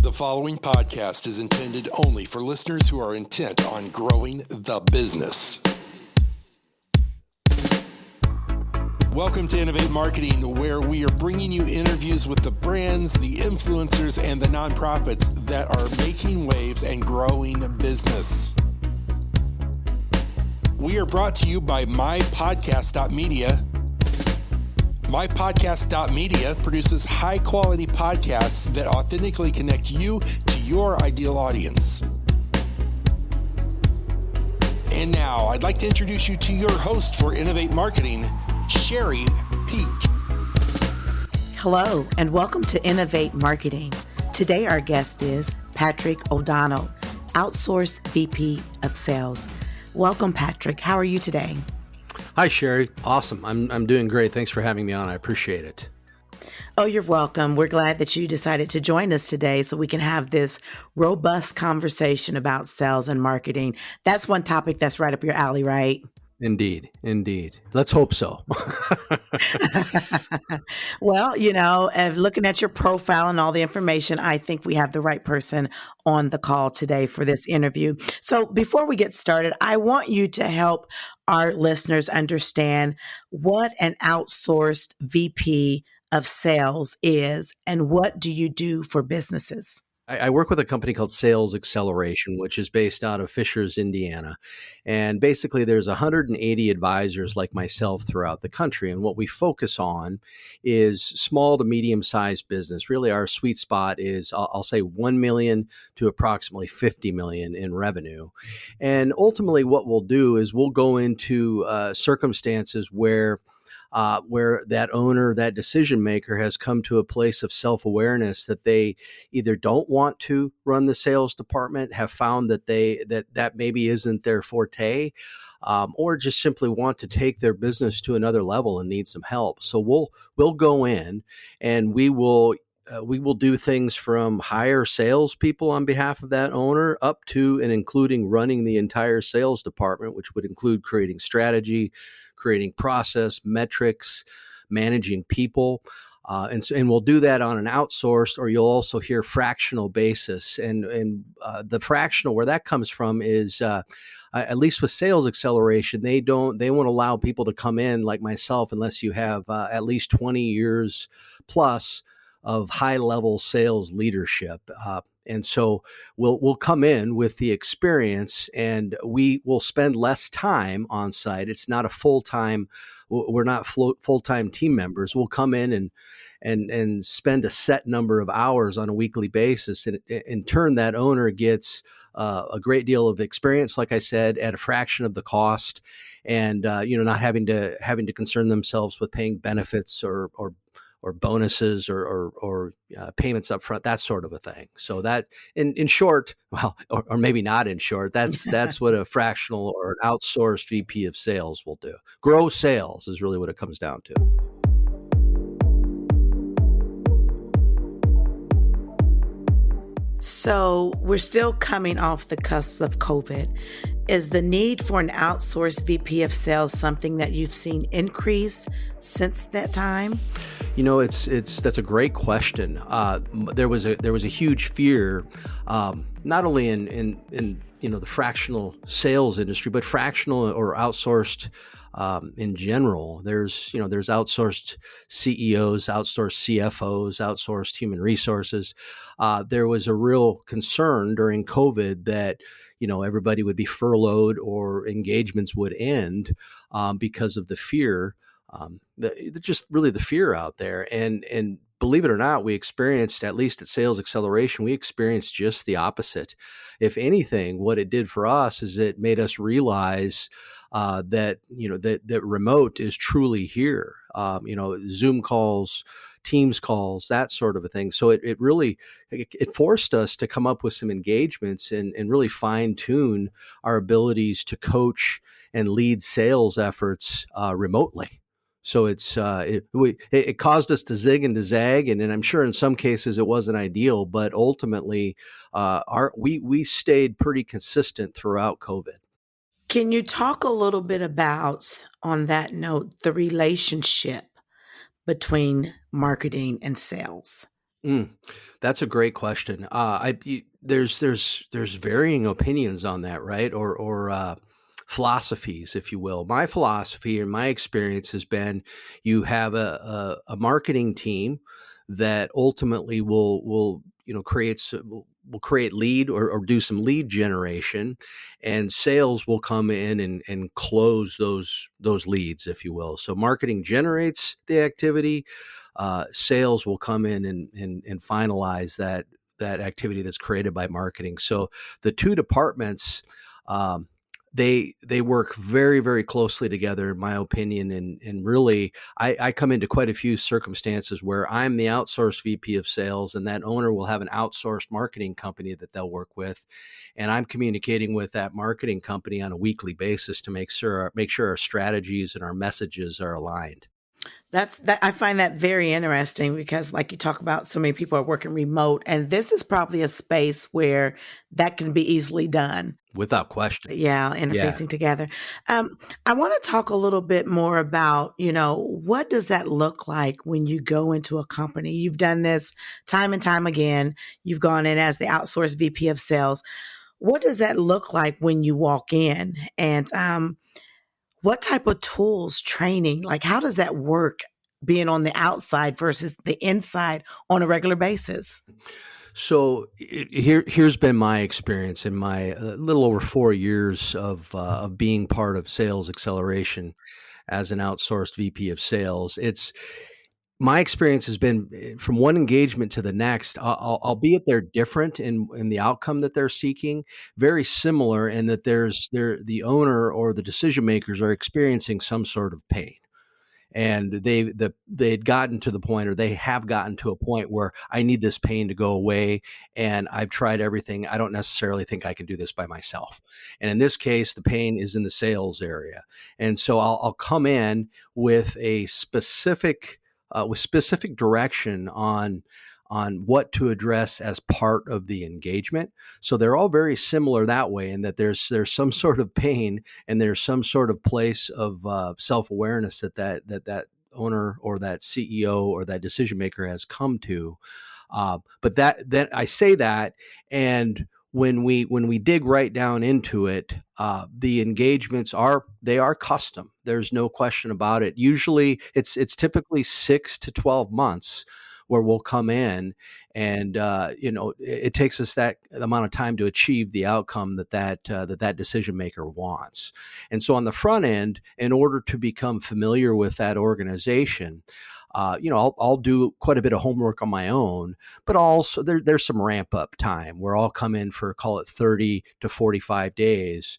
The following podcast is intended only for listeners who are intent on growing the business. Welcome to Innovate Marketing, where we are bringing you interviews with the brands, the influencers, and the nonprofits that are making waves and growing business. We are brought to you by mypodcast.media. MyPodcast.media produces high-quality podcasts that authentically connect you to your ideal audience. And now, I'd like to introduce you to your host for Innovate Marketing, Sherry Peak. Hello, and welcome to Innovate Marketing. Today, our guest is Patrick O'Donnell, Outsourced VP of Sales. Welcome, Patrick. How are you today? Hi, Sherry. Awesome. I'm doing great. Thanks for having me on. I appreciate it. Oh, you're welcome. We're glad that you decided to join us today so we can have this robust conversation about sales and marketing. That's one topic that's right up your alley, right? Indeed. Let's hope so. Well, looking at your profile and all the information, I think we have the right person on the call today for this interview. So before we get started, I want you to help our listeners understand what an outsourced VP of sales is and what do you do for businesses? I work with a company called Sales Acceleration, which is based out of Fishers, Indiana. And basically, there's 180 advisors like myself throughout the country. And what we focus on is small to medium-sized business. Really, our sweet spot is, I'll say, 1 million to approximately 50 million in revenue. And ultimately, what we'll do is we'll go into circumstances where that owner, that decision maker has come to a place of self-awareness that they either don't want to run the sales department, have found that that maybe isn't their forte, or just simply want to take their business to another level and need some help. So we'll go in and we will do things from hire salespeople on behalf of that owner up to and including running the entire sales department, which would include creating strategy, creating process, metrics, managing people. And we'll do that on an outsourced, or you'll also hear fractional basis. And the fractional, where that comes from is, at least with Sales Acceleration, they won't allow people to come in like myself unless you have at least 20 years plus of high-level sales leadership. And so we'll come in with the experience and we will spend less time on site. It's not a full-time, we're not full-time team members. We'll come in and spend a set number of hours on a weekly basis. And in turn, that owner gets a great deal of experience, like I said, at a fraction of the cost, and not having to concern themselves with paying benefits or bonuses or payments up front, that sort of a thing. So that in short, well, or maybe not in short, that's what a fractional or an outsourced VP of sales will do. Grow sales is really what it comes down to. So we're still coming off the cusp of COVID. Is the need for an outsourced VP of sales something that you've seen increase since that time? That's a great question. There was a huge fear, not only in the fractional sales industry, but fractional or outsourced in general. There's outsourced CEOs, outsourced CFOs, outsourced human resources. There was a real concern during COVID that everybody would be furloughed or engagements would end because of the fear. Just really the fear out there. And believe it or not, we experienced, at least at Sales Acceleration, we experienced just the opposite. If anything, what it did for us is it made us realize that remote is truly here. Zoom calls, Teams calls, that sort of a thing. So it really forced us to come up with some engagements and really fine tune our abilities to coach and lead sales efforts remotely. So it caused us to zig and to zag, and I'm sure in some cases it wasn't ideal, but ultimately we stayed pretty consistent throughout COVID. Can you talk a little bit about, on that note, the relationship between marketing and sales? Mm, that's a great question. There's varying opinions on that, right? Or philosophies, if you will. My philosophy and my experience has been you have a marketing team that ultimately will will create lead or do some lead generation, and sales will come in and close those leads, if you will. So marketing generates the activity, sales will come in and finalize that activity that's created by marketing. So the two departments, um, they work very, very closely together, in my opinion. And really, I come into quite a few circumstances where I'm the outsourced VP of sales, and that owner will have an outsourced marketing company that they'll work with, and I'm communicating with that marketing company on a weekly basis to make sure our strategies and our messages are aligned. That I find that very interesting because like you talk about so many people are working remote and this is probably a space where that can be easily done. Without question. Yeah, Yeah. interfacing together. I want to talk a little bit more about, what does that look like when you go into a company? You've done this time and time again. You've gone in as the outsourced VP of sales. What does that look like when you walk in? And what type of tools, training, like how does that work being on the outside versus the inside on a regular basis? So here's been my experience in my little over 4 years of being part of sales acceleration as an outsourced VP of sales. It's my experience has been from one engagement to the next, albeit they're different in the outcome that they're seeking, very similar in that the owner or the decision makers are experiencing some sort of pain, and they had gotten to the point, or they have gotten to a point where I need this pain to go away, and I've tried everything. I don't necessarily think I can do this by myself. And in this case, the pain is in the sales area, and so I'll come in with a specific direction on what to address as part of the engagement. So they're all very similar that way, in that there's some sort of pain, and there's some sort of place of self awareness that owner or that CEO or that decision maker has come to. But that I say that, and when we dig right down into it, the engagements are custom. There's no question about it. Usually, it's typically 6 to 12 months where we'll come in, and it takes us that amount of time to achieve the outcome that decision maker wants. And so on the front end, in order to become familiar with that organization, I'll do quite a bit of homework on my own, but also there's some ramp up time where I'll come in for, call it, 30 to 45 days,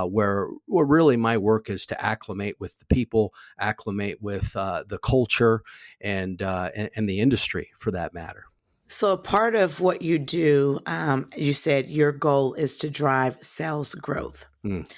where really my work is to acclimate with the people, acclimate with the culture, and the industry for that matter. So, a part of what you do, you said your goal is to drive sales growth. Mm,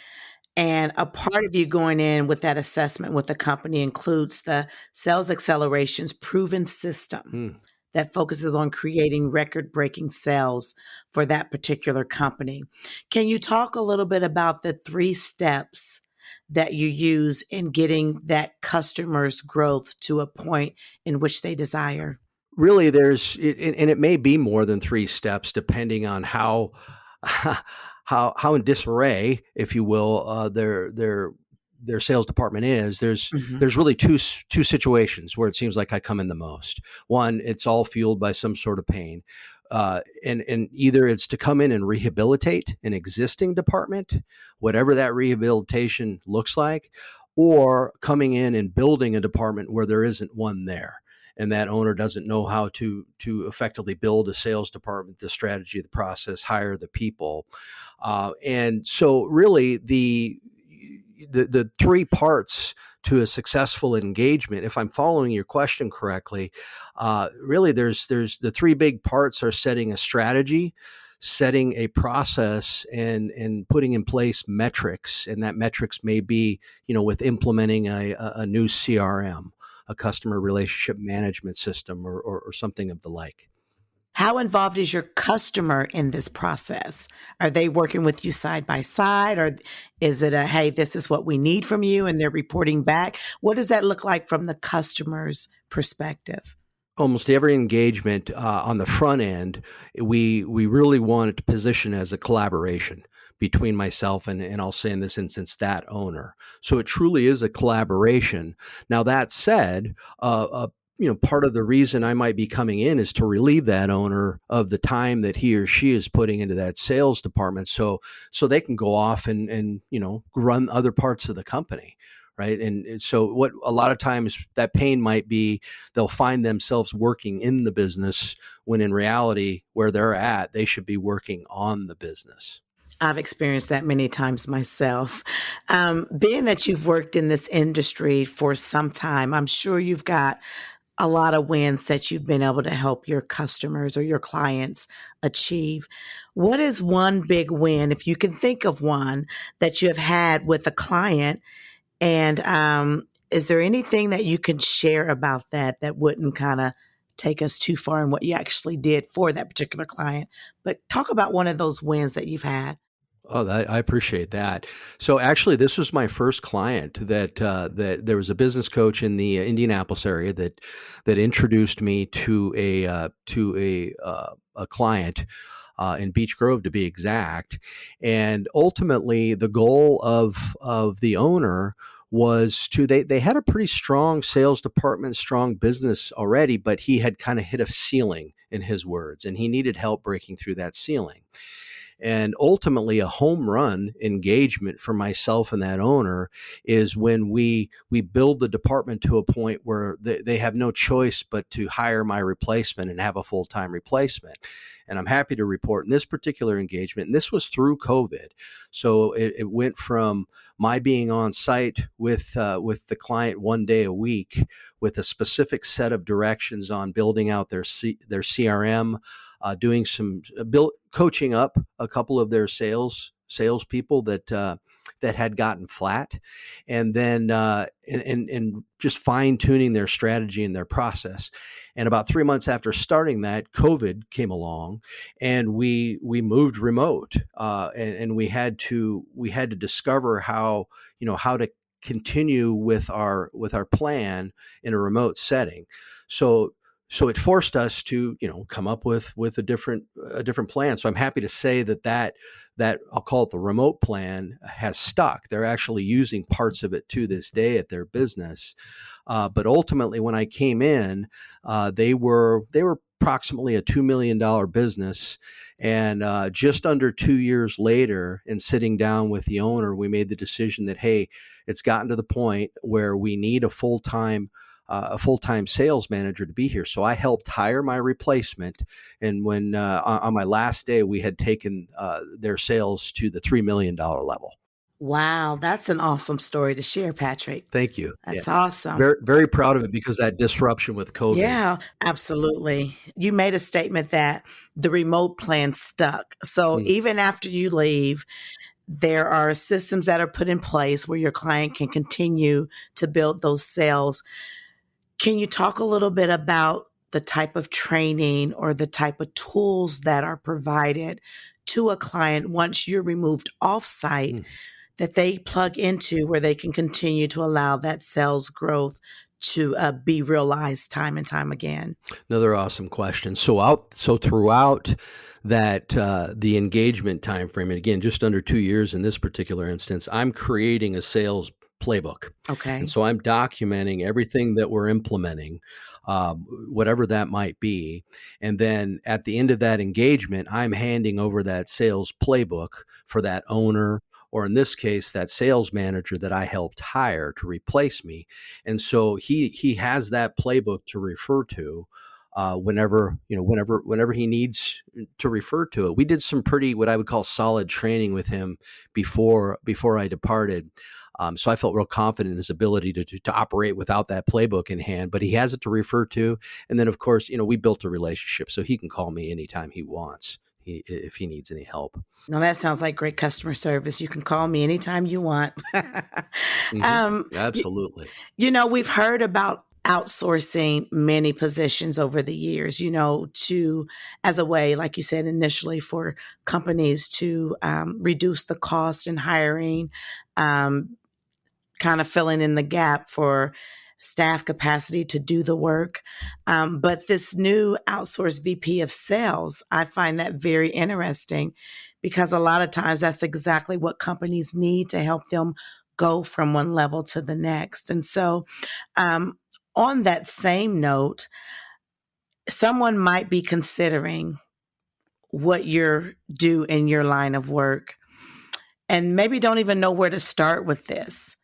And a part of you going in with that assessment with the company includes the sales acceleration's proven system mm. that focuses on creating record breaking sales for that particular company. Can you talk a little bit about the 3 steps that you use in getting that customer's growth to a point in which they desire? Really, and it may be more than 3 steps, depending on how how in disarray, if you will, their sales department is. Mhm. There's really two situations where it seems like I come in the most. One, it's all fueled by some sort of pain, and either it's to come in and rehabilitate an existing department, whatever that rehabilitation looks like, or coming in and building a department where there isn't one there, and that owner doesn't know how to effectively build a sales department, the strategy, the process, hire the people. And so really the 3 parts to a successful engagement, if I'm following your question correctly, really there's the 3 big parts are setting a strategy, setting a process, and putting in place metrics. And that metrics may be, with implementing a new CRM, a customer relationship management system, or something of the like. How involved is your customer in this process? Are they working with you side by side, or is it hey, this is what we need from you, and they're reporting back? What does that look like from the customer's perspective? almost every engagement on the front end, we really wanted to position as a collaboration between myself and I'll say in this instance, that owner. So it truly is a collaboration. Now, that said, part of the reason I might be coming in is to relieve that owner of the time that he or she is putting into that sales department, so they can go off and run other parts of the company, right? And so what a lot of times that pain might be, they'll find themselves working in the business when in reality, where they're at, they should be working on the business. I've experienced that many times myself. Being that you've worked in this industry for some time, I'm sure you've got a lot of wins that you've been able to help your customers or your clients achieve. What is one big win, if you can think of one, that you have had with a client? And is there anything that you can share about that wouldn't kind of take us too far in what you actually did for that particular client? But talk about one of those wins that you've had. Oh, I appreciate that. So actually, this was my first client that there was a business coach in the Indianapolis area that introduced me to a client in Beech Grove, to be exact. And ultimately, the goal of the owner was they had a pretty strong sales department, strong business already, but he had kind of hit a ceiling, in his words, and he needed help breaking through that ceiling. And ultimately, a home run engagement for myself and that owner is when we build the department to a point where they have no choice but to hire my replacement and have a full-time replacement. And I'm happy to report in this particular engagement, and this was through COVID, so it went from my being on site with the client one day a week with a specific set of directions on building out their CRM, doing some coaching up a couple of their salespeople that had gotten flat, and then and just fine tuning their strategy and their process. And about 3 months after starting that, COVID came along, and we moved remote, and we had to discover how to continue with our plan in a remote setting. So it forced us to, come up with a different plan. So I'm happy to say that I'll call it the remote plan has stuck. They're actually using parts of it to this day at their business. But ultimately, when I came in, they were approximately a $2 million business. And just under 2 years later, and sitting down with the owner, we made the decision that, hey, it's gotten to the point where we need a full-time sales manager to be here. So I helped hire my replacement. And when on my last day, we had taken their sales to the $3 million level. Wow, that's an awesome story to share, Patrick. Thank you. That's awesome. Very, very proud of it, because that disruption with COVID. Yeah, absolutely. You made a statement that the remote plan stuck. So even after you leave, there are systems that are put in place where your client can continue to build those sales. Can you talk a little bit about the type of training or the type of tools that are provided to a client once you're removed off-site that they plug into, where they can continue to allow that sales growth to be realized time and time again? Another awesome question. So throughout that the engagement time frame, and again, just under 2 years in this particular instance, I'm creating a sales playbook. Okay. And so I'm documenting everything that we're implementing, whatever that might be. And then at the end of that engagement, I'm handing over that sales playbook for that owner, or in this case, that sales manager that I helped hire to replace me. And so he has that playbook to refer to whenever he needs to refer to it. We did some pretty, what I would call, solid training with him before I departed. So I felt real confident in his ability to operate without that playbook in hand, but he has it to refer to. And then, of course, we built a relationship, so he can call me anytime he wants, if he needs any help. Now, that sounds like great customer service. You can call me anytime you want. Absolutely. We've heard about outsourcing many positions over the years, as a way, like you said initially, for companies to reduce the cost in hiring, kind of filling in the gap for staff capacity to do the work. But this new outsourced VP of sales, I find that very interesting because a lot of times that's exactly what companies need to help them go from one level to the next. And so, on that same note, someone might be considering what you're do in your line of work and maybe don't even know where to start with this.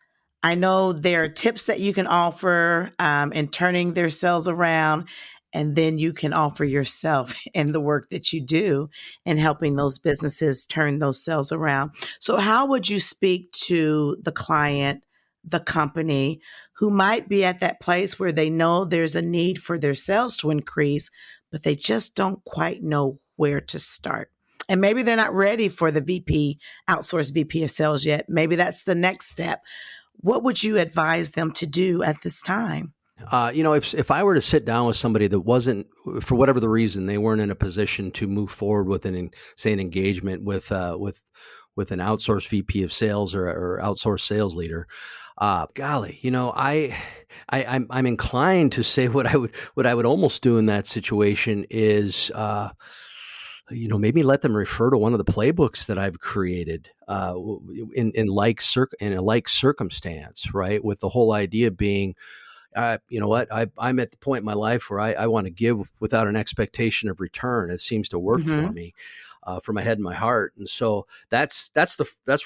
I know there are tips that you can offer in turning their sales around, and then you can offer yourself in the work that you do in helping those businesses turn those sales around. So, how would you speak to the client, the company who might be at that place where they know there's a need for their sales to increase, but they just don't quite know where to start? And maybe they're not ready for the outsourced VP of sales yet. Maybe that's the next step. What would you advise them to do at this time? If I were to sit down with somebody that wasn't, for whatever the reason, they weren't in a position to move forward with an engagement with an outsourced VP of sales or outsourced sales leader, golly, I'm inclined to say what I would almost do in that situation is, maybe let them refer to one of the playbooks that I've created in a like circumstance, right? With the whole idea being, you know what, I'm at the point in my life where I want to give without an expectation of return. It seems to work for me, for my head and my heart. And so that's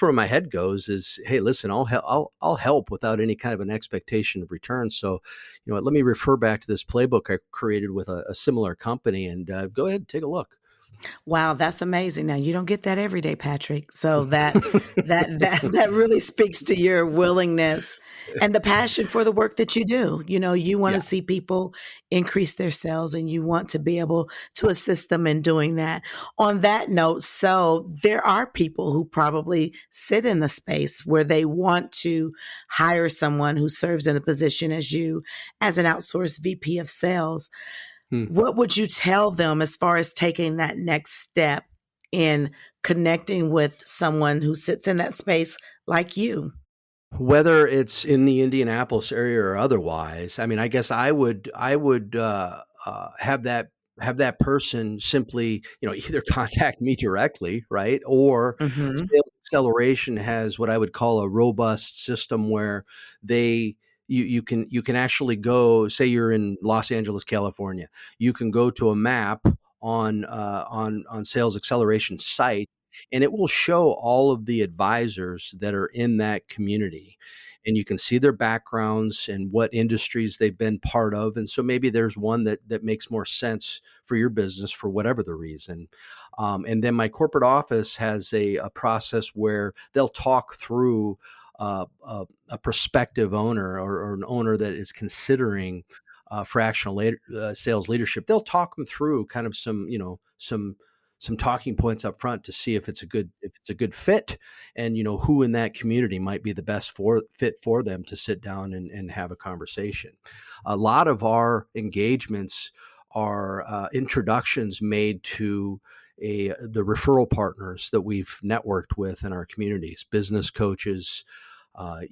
where my head goes is, hey, listen, I'll help without any kind of an expectation of return. So, let me refer back to this playbook I created with a similar company and go ahead and take a look. Wow, that's amazing. Now you don't get that every day, Patrick. So that really speaks to your willingness and the passion for the work that you do. You want to see people increase their sales and you want to be able to assist them in doing that. On that note, so there are people who probably sit in the space where they want to hire someone who serves in the position as you as an outsourced VP of sales. What would you tell them as far as taking that next step in connecting with someone who sits in that space like you? Whether it's in the Indianapolis area or otherwise, I mean, I guess I would have that person simply, either contact me directly, right? Or Mm-hmm. Sales Acceleration has what I would call a robust system where you can actually go, say you're in Los Angeles, California, you can go to a map on Sales Acceleration's site, and it will show all of the advisors that are in that community. And you can see their backgrounds and what industries they've been part of. And so maybe there's one that makes more sense for your business for whatever the reason. And then my corporate office has a process where they'll talk through a prospective owner or an owner that is considering fractional sales leadership. They'll talk them through kind of some talking points up front to see if it's a good fit, and who in that community might be the best fit for them to sit down and have a conversation. A lot of our engagements are introductions made to the referral partners that we've networked with in our communities, business coaches,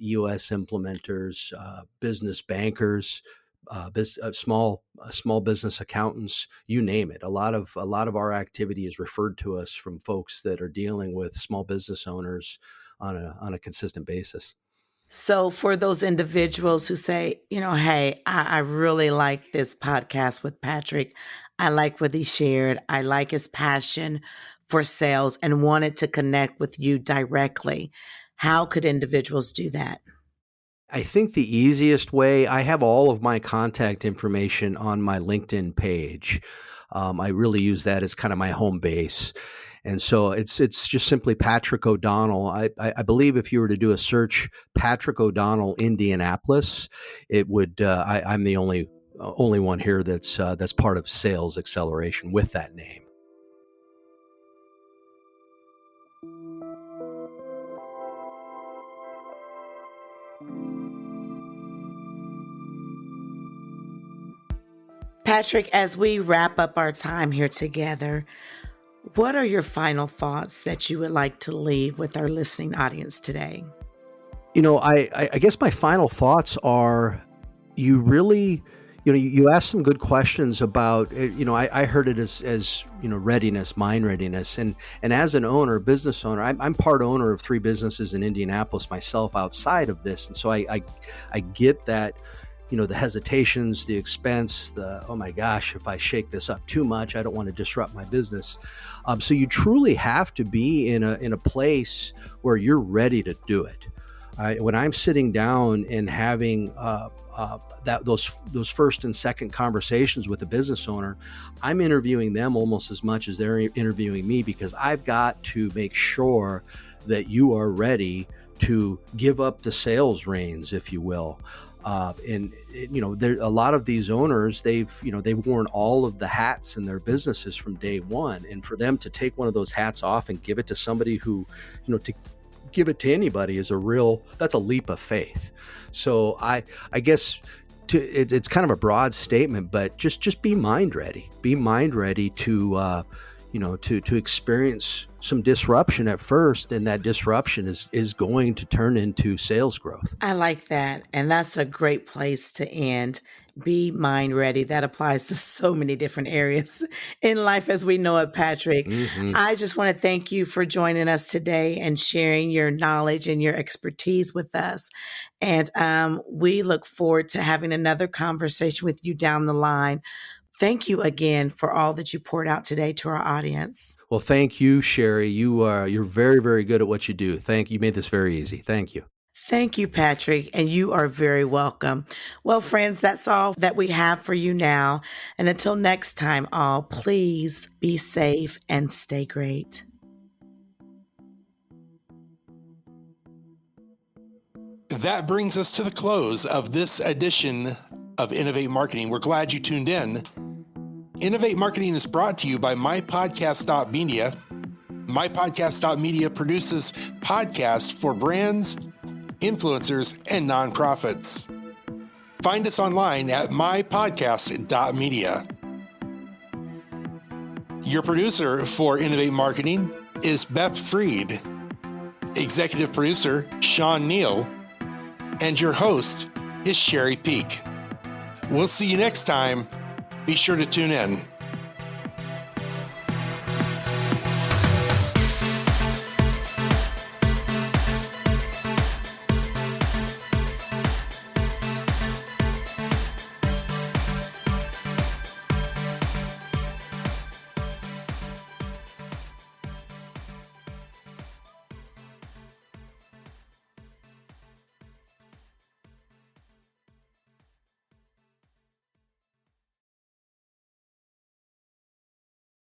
EOS implementers, business bankers, small business accountants, you name it. A lot of our activity is referred to us from folks that are dealing with small business owners on a consistent basis. So for those individuals who say, hey, I really like this podcast with Patrick. I like what he shared. I like his passion for sales and wanted to connect with you directly. How could individuals do that? I think the easiest way, I have all of my contact information on my LinkedIn page. I really use that as kind of my home base. And so it's just simply Patrick O'Donnell. I believe if you were to do a search, Patrick O'Donnell, Indianapolis, it would, I'm the only one here that's part of Sales Acceleration with that name. Patrick, as we wrap up our time here together, what are your final thoughts that you would like to leave with our listening audience today? I guess my final thoughts are, you really, you asked some good questions about, I heard it as readiness, mind readiness. And as an owner, business owner, I'm part owner of 3 businesses in Indianapolis myself outside of this. And so I get that, the hesitations, the expense, oh my gosh, if I shake this up too much, I don't want to disrupt my business. So you truly have to be in a place where you're ready to do it. When I'm sitting down and having those first and second conversations with a business owner, I'm interviewing them almost as much as they're interviewing me, because I've got to make sure that you are ready to give up the sales reins, if you will. There a lot of these owners, they've worn all of the hats in their businesses from day one, and for them to take one of those hats off and give it to somebody who, to give it to anybody that's a leap of faith. So I guess it's kind of a broad statement, but just be mind ready. Be mind ready to experience some disruption at first, and that disruption is going to turn into sales growth. I like that. And that's a great place to end. Be mind ready. That applies to so many different areas in life as we know it, Patrick. Mm-hmm. I just want to thank you for joining us today and sharing your knowledge and your expertise with us. And we look forward to having another conversation with you down the line. Thank you again for all that you poured out today to our audience. Well, thank you, Sherry. You're very, very good at what you do. Thank you. You made this very easy. Thank you. Thank you, Patrick, and you are very welcome. Well, friends, that's all that we have for you now. And until next time, all, please be safe and stay great. That brings us to the close of this edition of Innovate Marketing. We're glad you tuned in. Innovate Marketing is brought to you by mypodcast.media. Mypodcast.media produces podcasts for brands, influencers, and nonprofits. Find us online at mypodcast.media. Your producer for Innovate Marketing is Beth Freed. Executive producer, Sean Neal. And your host is Sherry Peak. We'll see you next time. Be sure to tune in.